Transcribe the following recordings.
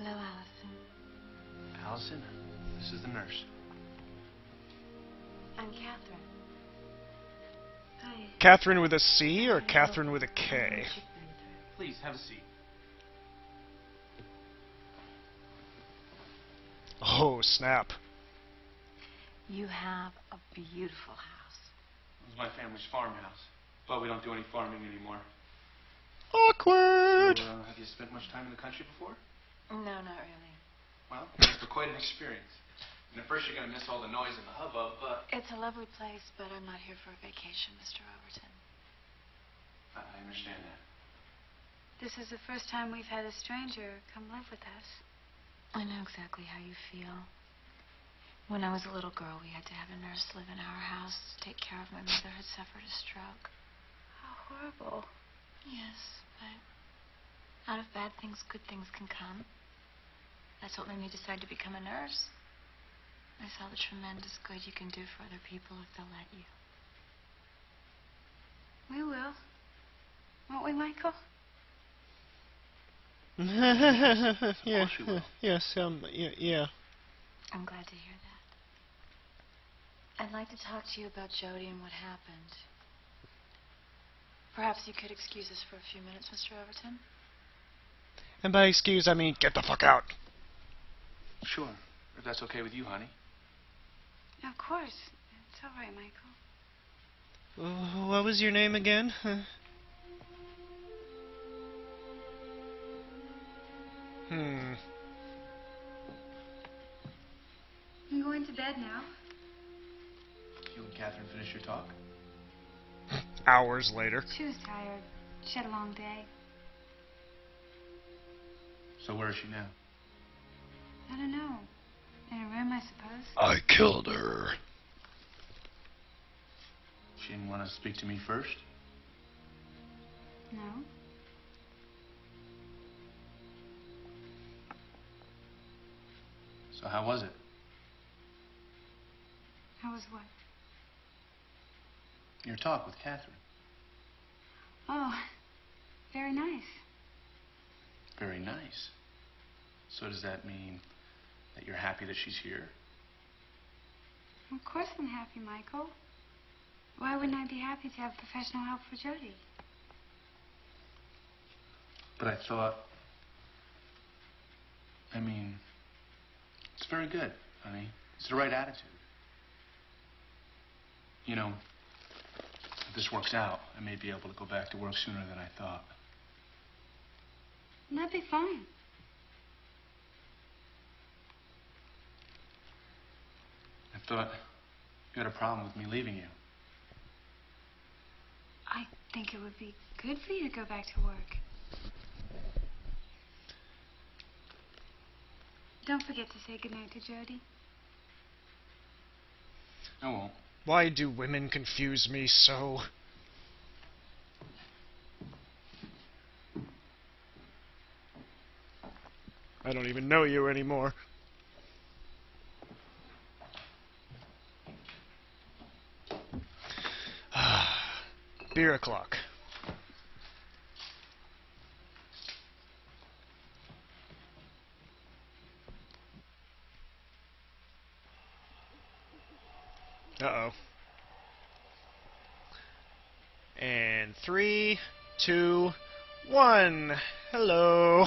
Hello, Allison. Allison, this is the nurse. I'm Catherine. Hi. Catherine with a C or Catherine with a K? Please, have a seat. Oh, snap. You have a beautiful house. It was my family's farmhouse, but we don't do any farming anymore. Awkward! So, have you spent much time in the country before? No, not really. Well, it's quite an experience. And at first you're going to miss all the noise and the hubbub, but... It's a lovely place, but I'm not here for a vacation, Mr. Overton. I understand that. This is the first time we've had a stranger come live with us. I know exactly how you feel. When I was a little girl, we had to have a nurse live in our house to take care of my mother who had suffered a stroke. How horrible. Yes, but out of bad things, good things can come. That's what made me decide to become a nurse. I saw the tremendous good you can do for other people if they'll let you. We will. Won't we, Michael? Yeah, she will. yes, yeah. I'm glad to hear that. I'd like to talk to you about Jody and what happened. Perhaps you could excuse us for a few minutes, Mr. Overton? And by excuse, I mean get the fuck out. Sure, if that's okay with you, honey. Of course. It's all right, Michael. What was your name again? I'm going to bed now. You and Catherine finish your talk? Hours later. She was tired. She had a long day. So where is she now? I don't know. In her room, I suppose. I killed her. She didn't want to speak to me first? No. So how was it? How was what? Your talk with Catherine. Oh, very nice. Very nice. So does that mean that you're happy that she's here? Of course I'm happy, Michael. Why wouldn't I be happy to have professional help for Jody? But I thought... I mean... It's very good, honey. It's the right attitude. You know, if this works out, I may be able to go back to work sooner than I thought. That'd be fine. I thought you had a problem with me leaving you. I think it would be good for you to go back to work. Don't forget to say goodnight to Jody. I won't. Why do women confuse me so? I don't even know you anymore. Beer o'clock. Uh-oh. And 3, 2, 1. Hello.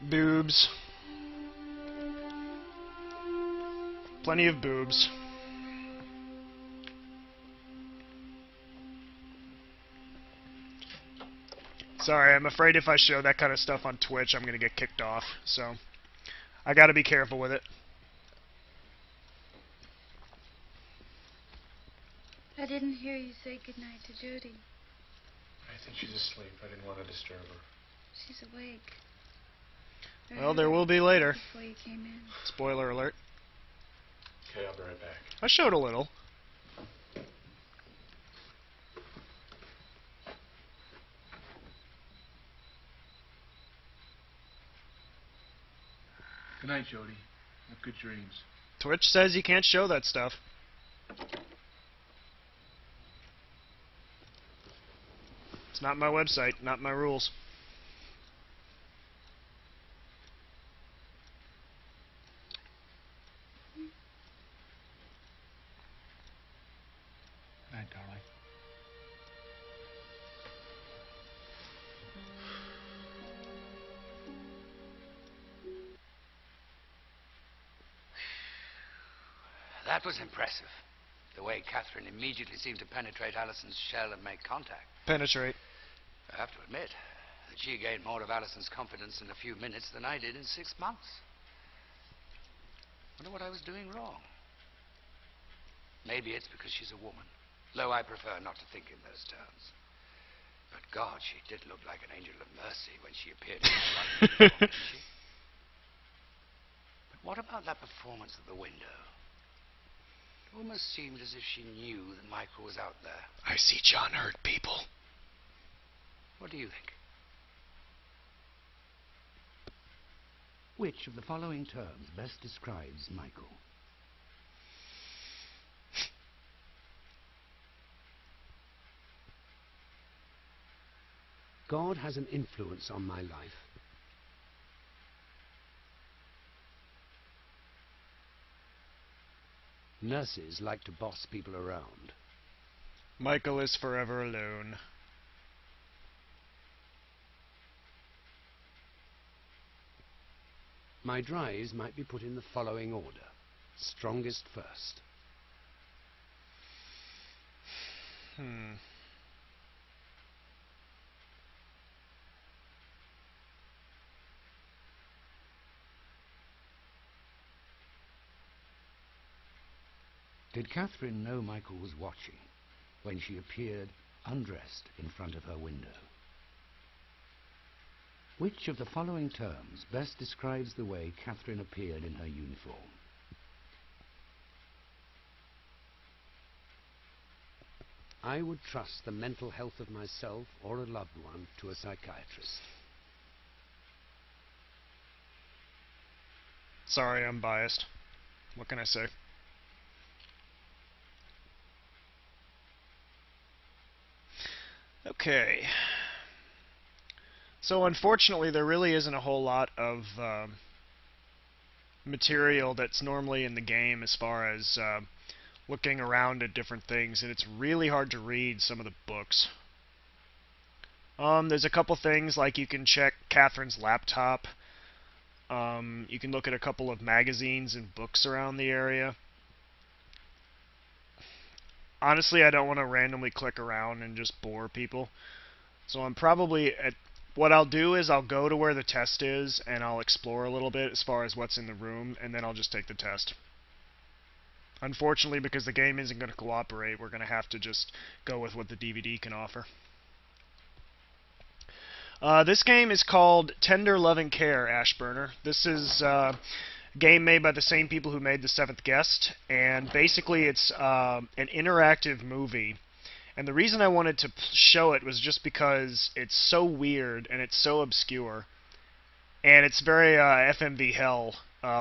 Boobs. Plenty of boobs. Sorry, I'm afraid if I show that kind of stuff on Twitch, I'm gonna get kicked off. So, I gotta be careful with it. I didn't hear you say goodnight to Jody. I think she's asleep. I didn't want to disturb her. She's awake. Well, there will be later. Before you came in. Spoiler alert. Okay, I'll be right back. I showed a little. Good night, Jody. Have good dreams. Twitch says you can't show that stuff. It's not my website, not my rules. Good night, darling. That was impressive. The way Catherine immediately seemed to penetrate Allison's shell and make contact. Penetrate. I have to admit that she gained more of Allison's confidence in a few minutes than I did in 6 months. Wonder what I was doing wrong. Maybe it's because she's a woman, though I prefer not to think in those terms. But God, she did look like an angel of mercy when she appeared in my life, didn't she? But what about that performance at the window? It almost seemed as if she knew that Michael was out there. I see John hurt people. What do you think? Which of the following terms best describes Michael? God has an influence on my life. Nurses like to boss people around. Michael is forever alone. My drives might be put in the following order. Strongest first. Did Catherine know Michael was watching when she appeared undressed in front of her window? Which of the following terms best describes the way Catherine appeared in her uniform? I would trust the mental health of myself or a loved one to a psychiatrist. Sorry, I'm biased. What can I say? Okay. So unfortunately, there really isn't a whole lot of material that's normally in the game as far as looking around at different things, and it's really hard to read some of the books. There's a couple things, like you can check Catherine's laptop. You can look at a couple of magazines and books around the area. Honestly, I don't want to randomly click around and just bore people. So I'm probably what I'll do is I'll go to where the test is and I'll explore a little bit as far as what's in the room, and then I'll just take the test. Unfortunately, because the game isn't going to cooperate, we're going to have to just go with what the DVD can offer. This game is called Tender Loving Care, Ashburner. This is a game made by the same people who made The Seventh Guest, and basically it's an interactive movie. And the reason I wanted to show it was just because it's so weird and it's so obscure, and it's very FMV hell,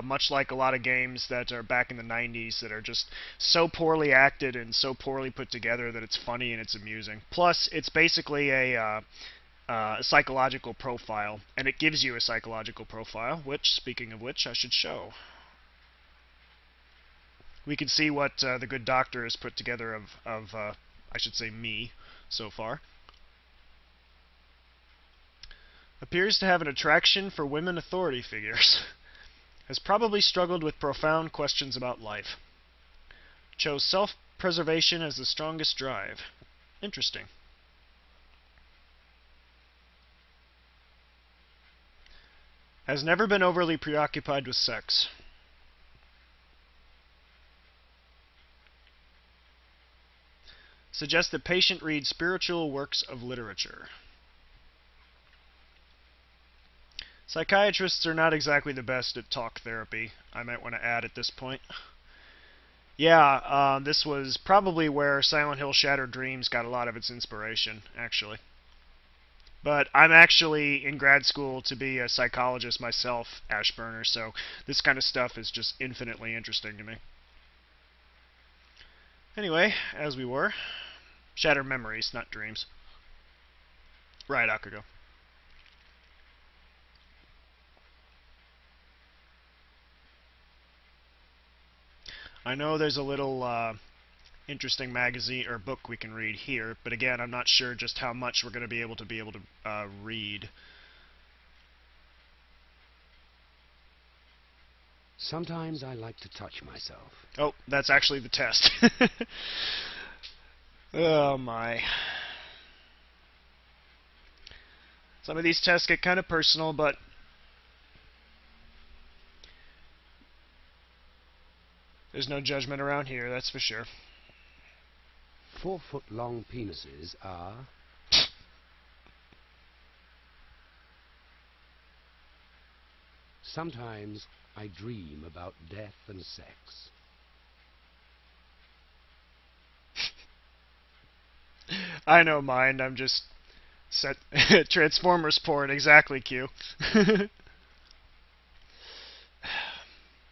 much like a lot of games that are back in the 90s that are just so poorly acted and so poorly put together that it's funny and it's amusing. Plus, it's basically a psychological profile, and it gives you a psychological profile, which, speaking of which, I should show. We can see what the good doctor has put together of I should say me, so far. Appears to have an attraction for women authority figures. Has probably struggled with profound questions about life. Chose self-preservation as the strongest drive. Interesting. Has never been overly preoccupied with sex. Suggests that patient reads spiritual works of literature. Psychiatrists are not exactly the best at talk therapy, I might want to add at this point. Yeah, this was probably where Silent Hill Shattered Dreams got a lot of its inspiration, actually. But I'm actually in grad school to be a psychologist myself, Ashburner, so this kind of stuff is just infinitely interesting to me. Anyway, as we were, shattered memories, not dreams. Right, Akugo. I know there's a little interesting magazine or book we can read here, but again, I'm not sure just how much we're going to be able to read. Sometimes I like to touch myself. Oh, that's actually the test. Oh my. Some of these tests get kind of personal, but there's no judgment around here, that's for sure. 4-foot-long penises are... Sometimes I dream about death and sex. I know mine, I'm just set Transformers porn, exactly, Q.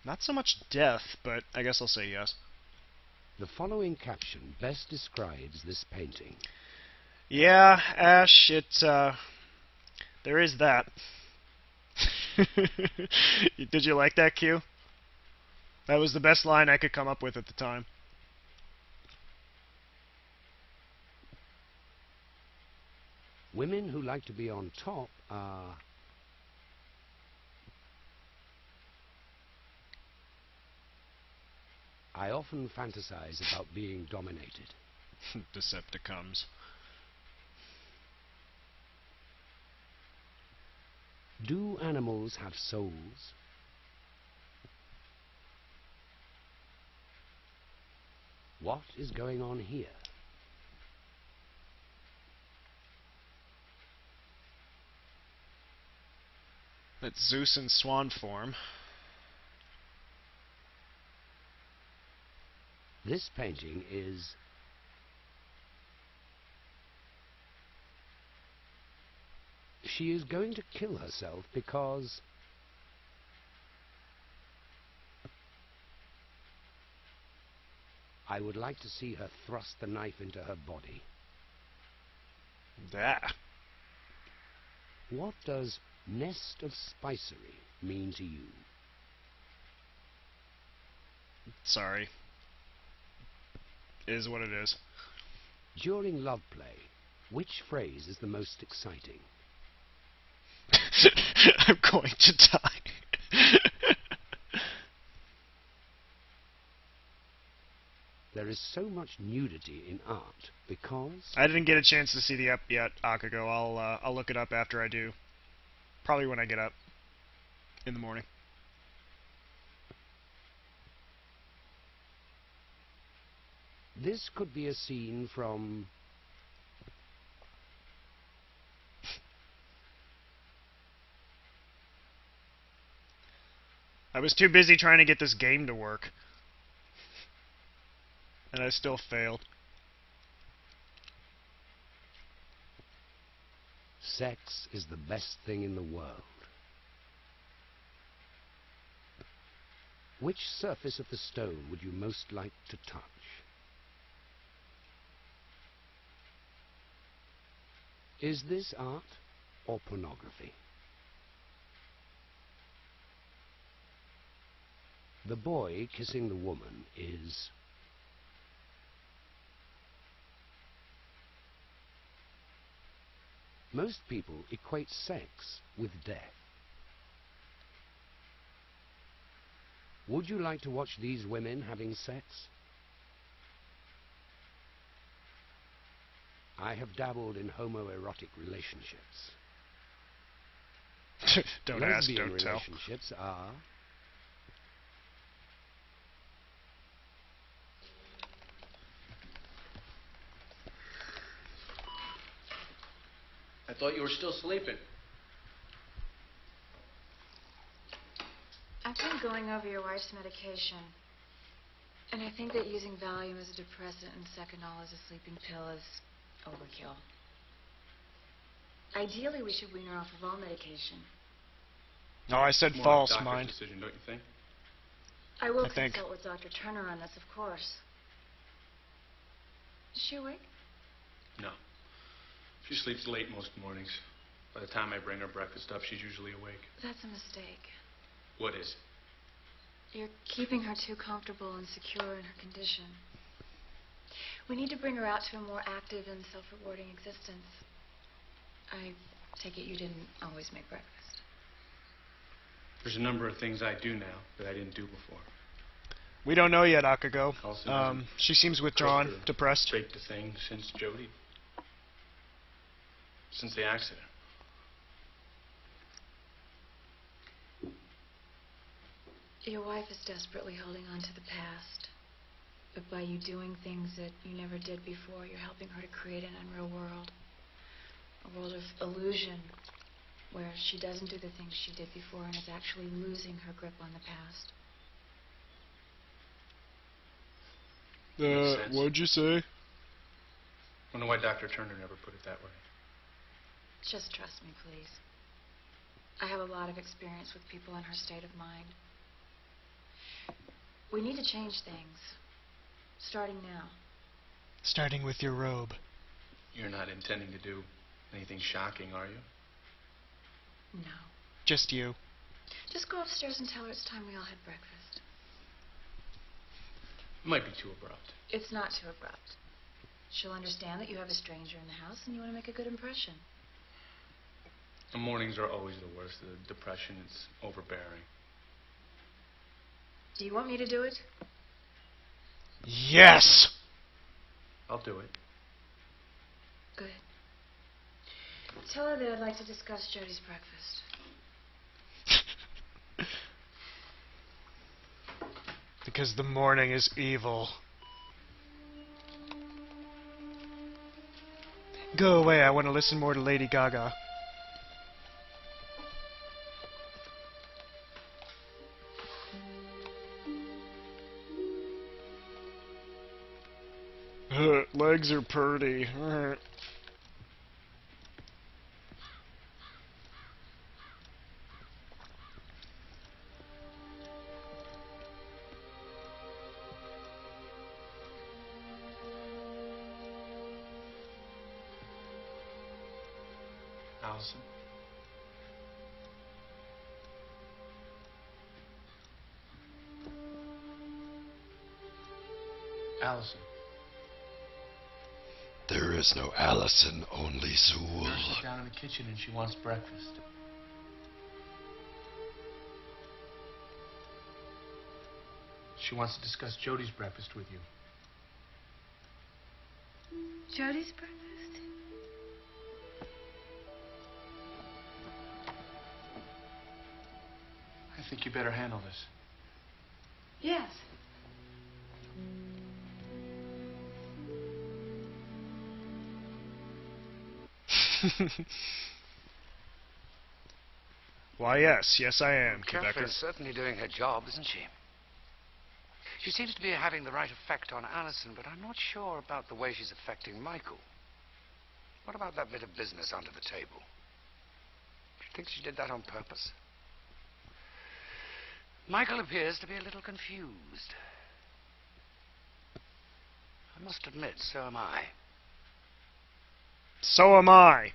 Not so much death, but I guess I'll say yes. The following caption best describes this painting. Yeah, Ash, there is that. Did you like that, Q? That was the best line I could come up with at the time. Women who like to be on top are... I often fantasize about being dominated. Decepticons. Do animals have souls? What is going on here? That's Zeus in swan form. This painting is... She is going to kill herself because... I would like to see her thrust the knife into her body. Ah. What does nest of spicery mean to you? Sorry. It is what it is. During love play, which phrase is the most exciting? I'm going to die. There is so much nudity in art because... I didn't get a chance to see the up yet, Akugo. I'll look it up after I do. Probably when I get up in the morning. This could be a scene from... I was too busy trying to get this game to work. And I still failed. Sex is the best thing in the world. Which surface of the stone would you most like to touch? Is this art or pornography? The boy kissing the woman is... Most people equate sex with death. Would you like to watch these women having sex? I have dabbled in homoerotic relationships. Don't ask, Lesbian don't tell. relationships are... I thought you were still sleeping. I've been going over your wife's medication. And I think that using Valium as a depressant and Seconal as a sleeping pill is overkill. Ideally, we should wean her off of all medication. No, I said More false, like a doctor's mind. decision, don't you think? I will I think. consult with Dr. Turner on this, of course. Is she awake? No. She sleeps late most mornings. By the time I bring her breakfast up, she's usually awake. That's a mistake. What is? You're keeping her too comfortable and secure in her condition. We need to bring her out to a more active and self-rewarding existence. I take it you didn't always make breakfast. There's a number of things I do now that I didn't do before. We don't know yet, Akago. Also, She seems withdrawn, Cooked or depressed. baked a thing since Jody. Since the accident. Your wife is desperately holding on to the past. But by you doing things that you never did before, you're helping her to create an unreal world. A world of illusion, where she doesn't do the things she did before and is actually losing her grip on the past. Makes sense. What'd you say? Wonder why Dr. Turner never put it that way. Just trust me, please. I have a lot of experience with people in her state of mind. We need to change things. Starting now. Starting with your robe. You're not intending to do anything shocking, are you? No. Just you. Just go upstairs and tell her it's time we all had breakfast. It might be too abrupt. It's not too abrupt. She'll understand that you have a stranger in the house and you want to make a good impression. The mornings are always the worst. The depression is overbearing. Do you want me to do it? Yes! I'll do it. Good. Tell her that I'd like to discuss Jody's breakfast. Because the morning is evil. Go away, I want to listen more to Lady Gaga. Legs are pretty. Allison? Allison. There is no Allison, only Zool. Nurse is down in the kitchen and she wants breakfast. She wants to discuss Jody's breakfast with you. Jody's breakfast? I think you better handle this. Yes. Why, yes, I am, Catherine's Quebecer. certainly doing her job, isn't she? She seems to be having the right effect on Allison, but I'm not sure about the way she's affecting Michael. What about that bit of business under the table? Do you think she did that on purpose? Michael appears to be a little confused. I must admit, so am I. So am I.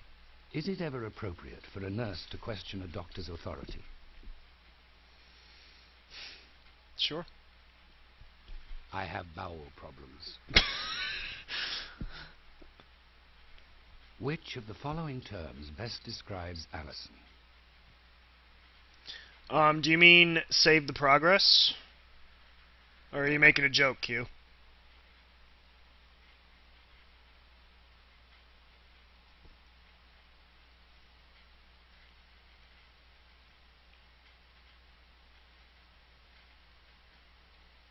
Is it ever appropriate for a nurse to question a doctor's authority? Sure. I have bowel problems. Which of the following terms best describes Allison? Do you mean save the progress? Or are you making a joke, Q?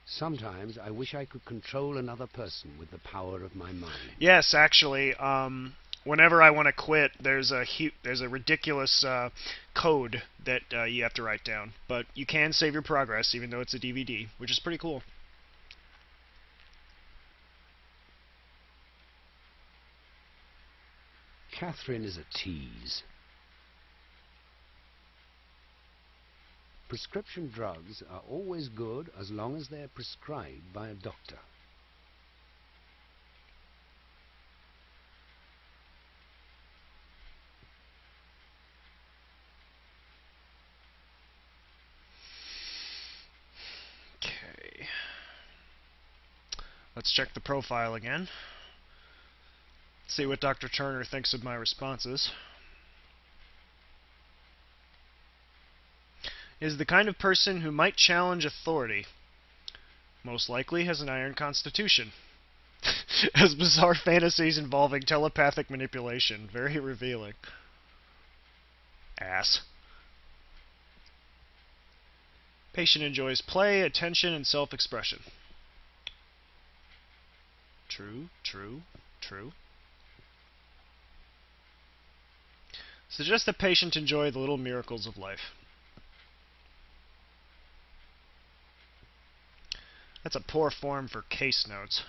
Sometimes I wish I could control another person with the power of my mind. Yes, actually, whenever I want to quit, there's a ridiculous code that you have to write down. But you can save your progress, even though it's a DVD, which is pretty cool. Catherine is a tease. Prescription drugs are always good as long as they're prescribed by a doctor. Okay. Let's check the profile again. See what Dr. Turner thinks of my responses. Is the kind of person who might challenge authority. Most likely has an iron constitution. Has bizarre fantasies involving telepathic manipulation. Very revealing. Ass. Patient enjoys play, attention, and self-expression. True, true, true. Suggest the patient enjoy the little miracles of life. That's a poor form for case notes.